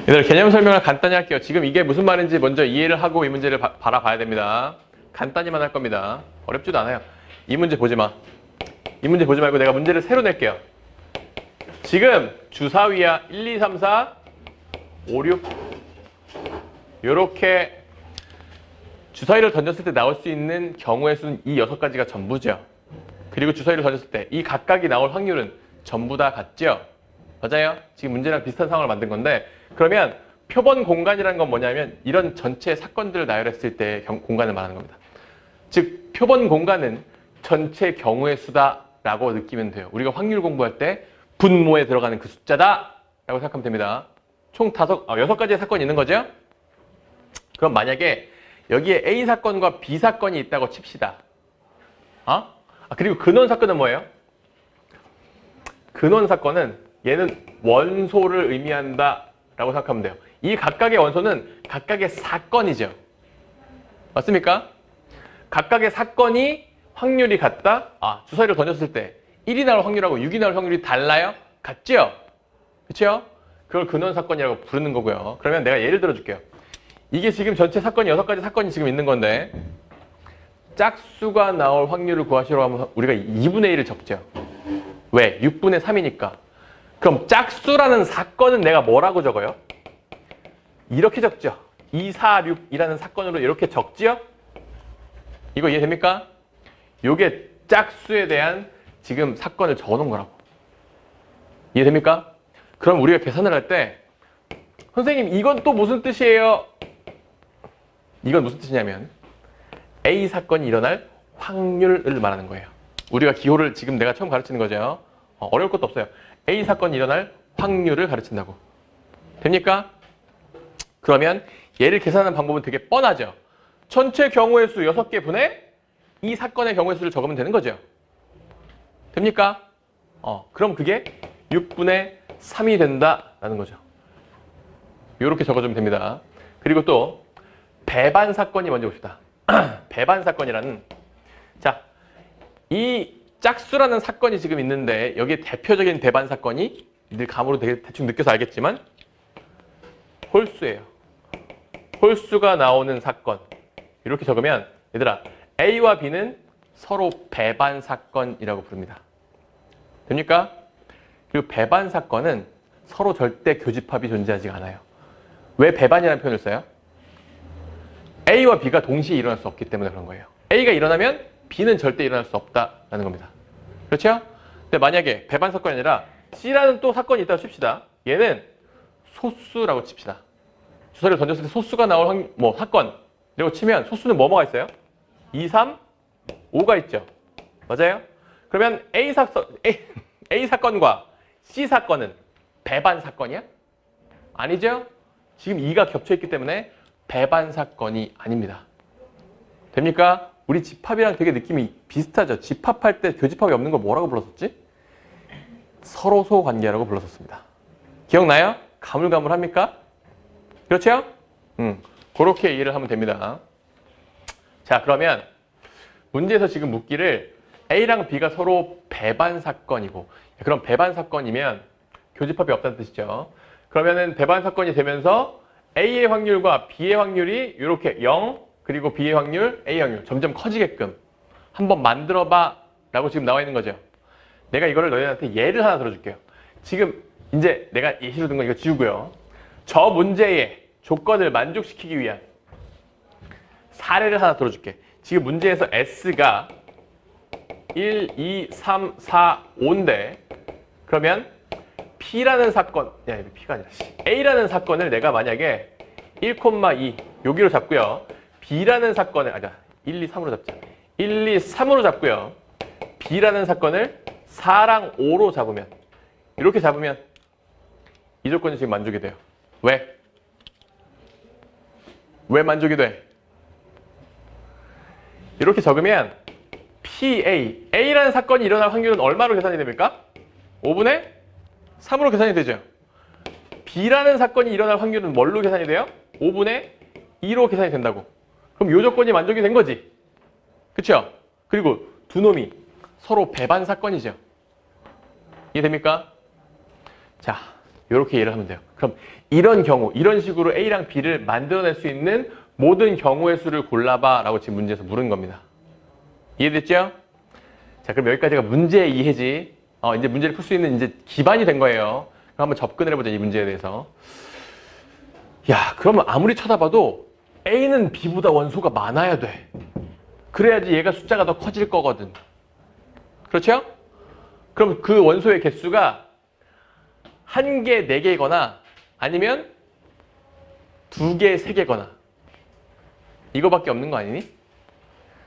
얘들 개념 설명을 간단히 할게요. 지금 이게 무슨 말인지 먼저 이해를 하고 이 문제를 바라봐야 됩니다. 간단히만 할 겁니다. 어렵지도 않아요. 이 문제 보지 마. 이 문제 보지 말고 내가 문제를 새로 낼게요. 지금 주사위야 1, 2, 3, 4, 5, 6 요렇게 주사위를 던졌을 때 나올 수 있는 경우의 수는 이 6가지가 전부죠. 그리고 주사위를 던졌을 때 이 각각이 나올 확률은 전부 다 같죠. 맞아요? 지금 문제랑 비슷한 상황을 만든 건데, 그러면 표본 공간이라는 건 뭐냐면 이런 전체 사건들을 나열했을 때 공간을 말하는 겁니다. 즉 표본 공간은 전체 경우의 수다라고 느끼면 돼요. 우리가 확률 공부할 때 분모에 들어가는 그 숫자다 라고 생각하면 됩니다. 총 6가지의 사건이 있는 거죠. 그럼 만약에 여기에 A 사건과 B 사건이 있다고 칩시다. 그리고 근원 사건은 뭐예요? 근원 사건은 얘는 원소를 의미한다 라고 생각하면 돼요. 이 각각의 원소는 각각의 사건이죠. 맞습니까? 각각의 사건이 확률이 같다? 주사위를 던졌을 때 1이 나올 확률하고 6이 나올 확률이 달라요? 같죠? 그렇죠? 그걸 근원 사건이라고 부르는 거고요. 그러면 내가 예를 들어줄게요. 이게 지금 전체 사건이 6가지 사건이 지금 있는 건데 짝수가 나올 확률을 구하시라고 하면 우리가 2분의 1을 적죠. 왜? 6분의 3이니까. 그럼 짝수라는 사건은 내가 뭐라고 적어요? 이렇게 적죠. 2, 4, 6이라는 사건으로 이렇게 적지요? 이거 이해됩니까? 요게 짝수에 대한 지금 사건을 적어놓은 거라고. 이해됩니까? 그럼 우리가 계산을 할 때 선생님 이건 또 무슨 뜻이에요? 이건 무슨 뜻이냐면 A 사건이 일어날 확률을 말하는 거예요. 우리가 기호를 지금 내가 처음 가르치는 거죠. 어려울 것도 없어요. A 사건이 일어날 확률을 가르친다고. 됩니까? 그러면 얘를 계산하는 방법은 되게 뻔하죠. 전체 경우의 수 6개 분의 이 사건의 경우의 수를 적으면 되는 거죠. 됩니까? 그럼 그게 6분의 3이 된다라는 거죠. 이렇게 적어주면 됩니다. 그리고 또 배반 사건이 먼저 봅시다. 배반 사건이라는, 자, 이 짝수라는 사건이 지금 있는데 여기에 대표적인 배반 사건이 늘 감으로 대충 느껴서 알겠지만 홀수예요. 홀수가 나오는 사건. 이렇게 적으면 얘들아 A와 B는 서로 배반 사건이라고 부릅니다. 됩니까? 그리고 배반 사건은 서로 절대 교집합이 존재하지 않아요. 왜 배반이라는 표현을 써요? A와 B가 동시에 일어날 수 없기 때문에 그런 거예요. A가 일어나면 B는 절대 일어날 수 없다라는 겁니다. 그렇죠? 근데 만약에 배반 사건이 아니라 C라는 또 사건이 있다고 칩시다. 얘는 소수라고 칩시다. 주사위를 던졌을 때 소수가 나올 사건 이라고 치면 소수는 뭐가 있어요? 2, 3, 5가 있죠. 맞아요? 그러면 A 사건과 C 사건은 배반 사건이야? 아니죠? 지금 2가 겹쳐있기 때문에 배반 사건이 아닙니다. 됩니까? 우리 집합이랑 되게 느낌이 비슷하죠. 집합할 때 교집합이 없는 걸 뭐라고 불렀었지? 서로소 관계라고 불렀었습니다. 기억나요? 가물가물합니까? 그렇죠? 그렇게 이해를 하면 됩니다. 자, 그러면 문제에서 지금 묻기를 A랑 B가 서로 배반 사건이고, 그럼 배반 사건이면 교집합이 없다는 뜻이죠. 그러면은 배반 사건이 되면서 A의 확률과 B의 확률이 이렇게 0, 그리고 B의 확률, A의 확률 점점 커지게끔 한번 만들어봐 라고 지금 나와 있는 거죠. 내가 이거를 너희한테 예를 하나 들어줄게요. 지금 이제 내가 예시로 든 거 이거 지우고요. 저 문제의 조건을 만족시키기 위한 사례를 하나 들어줄게. 지금 문제에서 S가 1, 2, 3, 4, 5인데 그러면 P라는 사건, 이거 P가 아니라 A라는 사건을 내가 만약에 1,2 여기로 잡고요. B라는 사건을 1, 2, 3으로 잡자. 1, 2, 3으로 잡고요. B라는 사건을 4랑 5로 잡으면 이렇게 잡으면 이 조건이 지금 만족이 돼요. 왜? 왜 만족이 돼? 이렇게 적으면 PA, A라는 사건이 일어날 확률은 얼마로 계산이 됩니까? 5분의 3으로 계산이 되죠. B라는 사건이 일어날 확률은 뭘로 계산이 돼요? 5분의 2로 계산이 된다고. 그럼 이 조건이 만족이 된 거지. 그쵸? 그리고 두 놈이 서로 배반 사건이죠. 이해됩니까? 자, 이렇게 이해를 하면 돼요. 그럼 이런 경우, 이런 식으로 A랑 B를 만들어낼 수 있는 모든 경우의 수를 골라봐 라고 지금 문제에서 물은 겁니다. 이해됐죠? 자, 그럼 여기까지가 문제의 이해지. 이제 문제를 풀 수 있는 이제 기반이 된 거예요. 그럼 한번 접근을 해보자, 이 문제에 대해서. 야, 그러면 아무리 쳐다봐도 A는 B보다 원소가 많아야 돼. 그래야지 얘가 숫자가 더 커질 거거든. 그렇죠? 그럼 그 원소의 개수가 1개, 4개거나 아니면 2개, 3개거나 이거밖에 없는 거 아니니?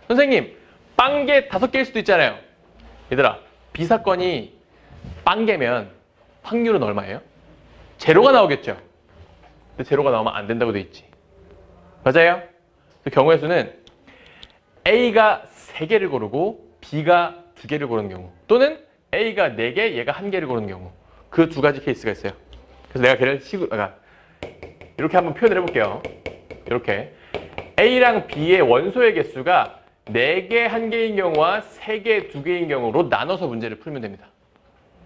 선생님, 빵개 5개일 수도 있잖아요. 얘들아, B사건이 빵개면 확률은 얼마예요? 제로가 나오겠죠? 근데 제로가 나오면 안 된다고 돼 있지. 맞아요? 그 경우의 수는 A가 3개를 고르고 B가 2개를 고르는 경우, 또는 A가 4개, 얘가 1개를 고르는 경우, 그 두 가지 케이스가 있어요. 그래서 내가 걔를 이렇게 한번 표현을 해볼게요. 이렇게 A랑 B의 원소의 개수가 4개, 1개인 경우와 3개, 2개인 경우로 나눠서 문제를 풀면 됩니다.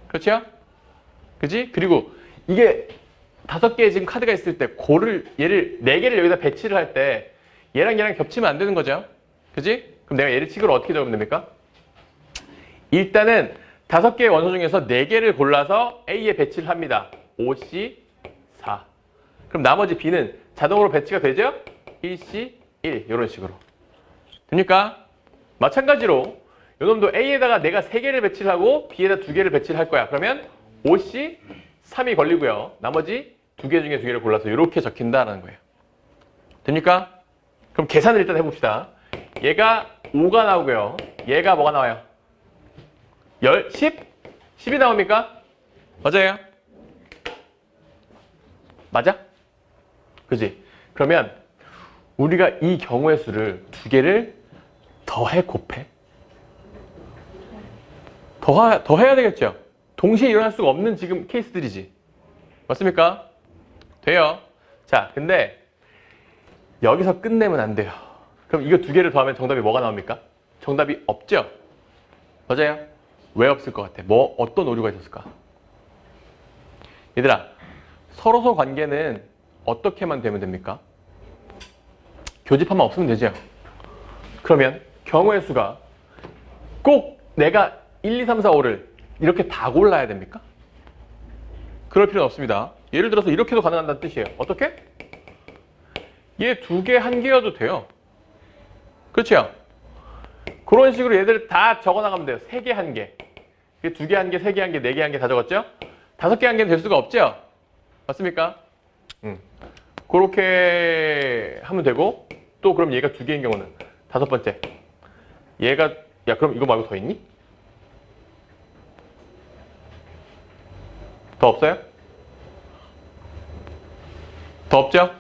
그렇죠? 그지? 그리고 이게 5개의 지금 카드가 있을 때 얘를 4개를 여기다 배치를 할 때 얘랑 겹치면 안 되는 거죠. 그지? 그럼 내가 얘를 식으로 어떻게 적으면 됩니까? 일단은 5개의 원소 중에서 4개를 골라서 A에 배치를 합니다. 5C, 4. 그럼 나머지 B는 자동으로 배치가 되죠? 1C, 1 이런 식으로. 됩니까? 마찬가지로 요놈도 A에다가 내가 3개를 배치를 하고 B에다 2개를 배치를 할 거야. 그러면 5C, 3이 걸리고요. 나머지 2개 중에 2개를 골라서 이렇게 적힌다라는 거예요. 됩니까? 그럼 계산을 일단 해봅시다. 얘가 5가 나오고요. 얘가 뭐가 나와요? 10? 10이 나옵니까? 맞아요? 맞아? 그지? 그러면 우리가 이 경우의 수를 2개를 더해 곱해? 더해야 되겠죠? 동시에 일어날 수가 없는 지금 케이스들이지. 맞습니까? 돼요. 자, 근데 여기서 끝내면 안 돼요. 그럼 이거 2개를 더하면 정답이 뭐가 나옵니까? 정답이 없죠? 맞아요? 왜 없을 것 같아? 어떤 오류가 있었을까? 얘들아, 서로소 관계는 어떻게만 되면 됩니까? 교집합만 없으면 되죠? 그러면 경우의 수가 꼭 내가 1, 2, 3, 4, 5를 이렇게 다 골라야 됩니까? 그럴 필요는 없습니다. 예를 들어서 이렇게도 가능한다는 뜻이에요. 어떻게? 얘 2개, 1개여도 돼요. 그렇죠? 그런 식으로 얘들 다 적어나가면 돼요. 3개, 1개. 2개, 1개, 3개, 1개, 4개, 1개 다 적었죠? 5개, 1개는 될 수가 없죠? 맞습니까? 그렇게 하면 되고, 또 그럼 얘가 2개인 경우는 5번째. 얘가, 야, 그럼 이거 말고 더 있니? 더 없어요? 더 없죠?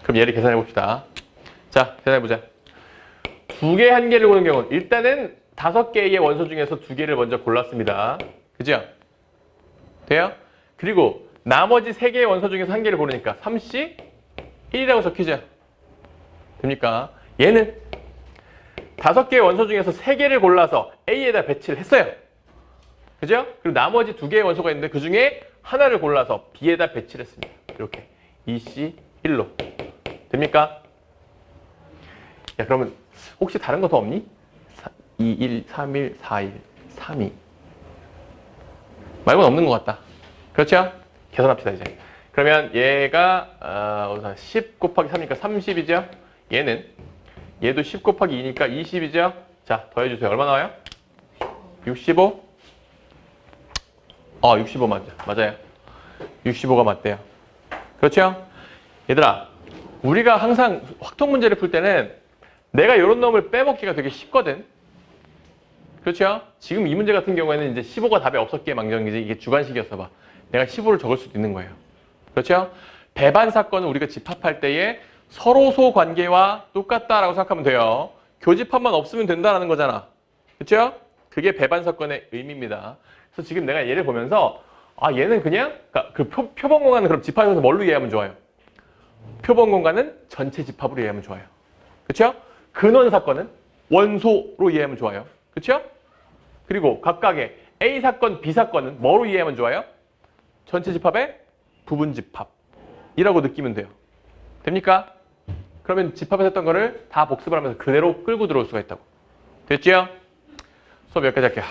그럼 얘를 계산해 봅시다. 자, 계산해 보자. 2개, 1개를 고르는 경우는 일단은 5개의 원소 중에서 2개를 먼저 골랐습니다. 그죠? 돼요? 그리고 나머지 3개의 원소 중에서 1개를 고르니까 3C 1이라고 적히죠? 됩니까? 얘는 5개의 원소 중에서 3개를 골라서 A에다 배치를 했어요. 그죠? 그리고 나머지 2개의 원소가 있는데 그 중에 하나를 골라서 B에다 배치를 했습니다. 이렇게 2C 1로. 됩니까? 야, 그러면 혹시 다른 거 더 없니? 2, 1, 3, 1, 4, 1, 3, 2 말고는 없는 것 같다. 그렇죠? 계산합시다 이제. 그러면 얘가 10 곱하기 3이니까 30이죠? 얘도 10 곱하기 2니까 20이죠? 자, 더해주세요. 얼마 나와요? 65? 65 맞아요. 65가 맞대요. 그렇죠? 얘들아, 우리가 항상 확통 문제를 풀 때는 내가 이런 놈을 빼먹기가 되게 쉽거든. 그렇죠? 지금 이 문제 같은 경우에는 이제 15가 답에 없었기에 망정이지, 이게 주관식이었어 봐. 내가 15를 적을 수도 있는 거예요. 그렇죠? 배반 사건은 우리가 집합할 때에 서로소 관계와 똑같다라고 생각하면 돼요. 교집합만 없으면 된다는 거잖아. 그렇죠? 그게 배반 사건의 의미입니다. 그래서 지금 내가 얘를 보면서 얘는 그냥 그 표본 공간은 그럼 집합에서 뭘로 이해하면 좋아요? 표본 공간은 전체 집합으로 이해하면 좋아요. 그렇죠? 근원 사건은 원소로 이해하면 좋아요. 그렇죠? 그리고 각각의 A 사건, B 사건은 뭐로 이해하면 좋아요? 전체 집합의 부분 집합이라고 느끼면 돼요. 됩니까? 그러면 집합에서 했던 거를 다 복습을 하면서 그대로 끌고 들어올 수가 있다고. 됐죠? 수업 여기까지 할게요.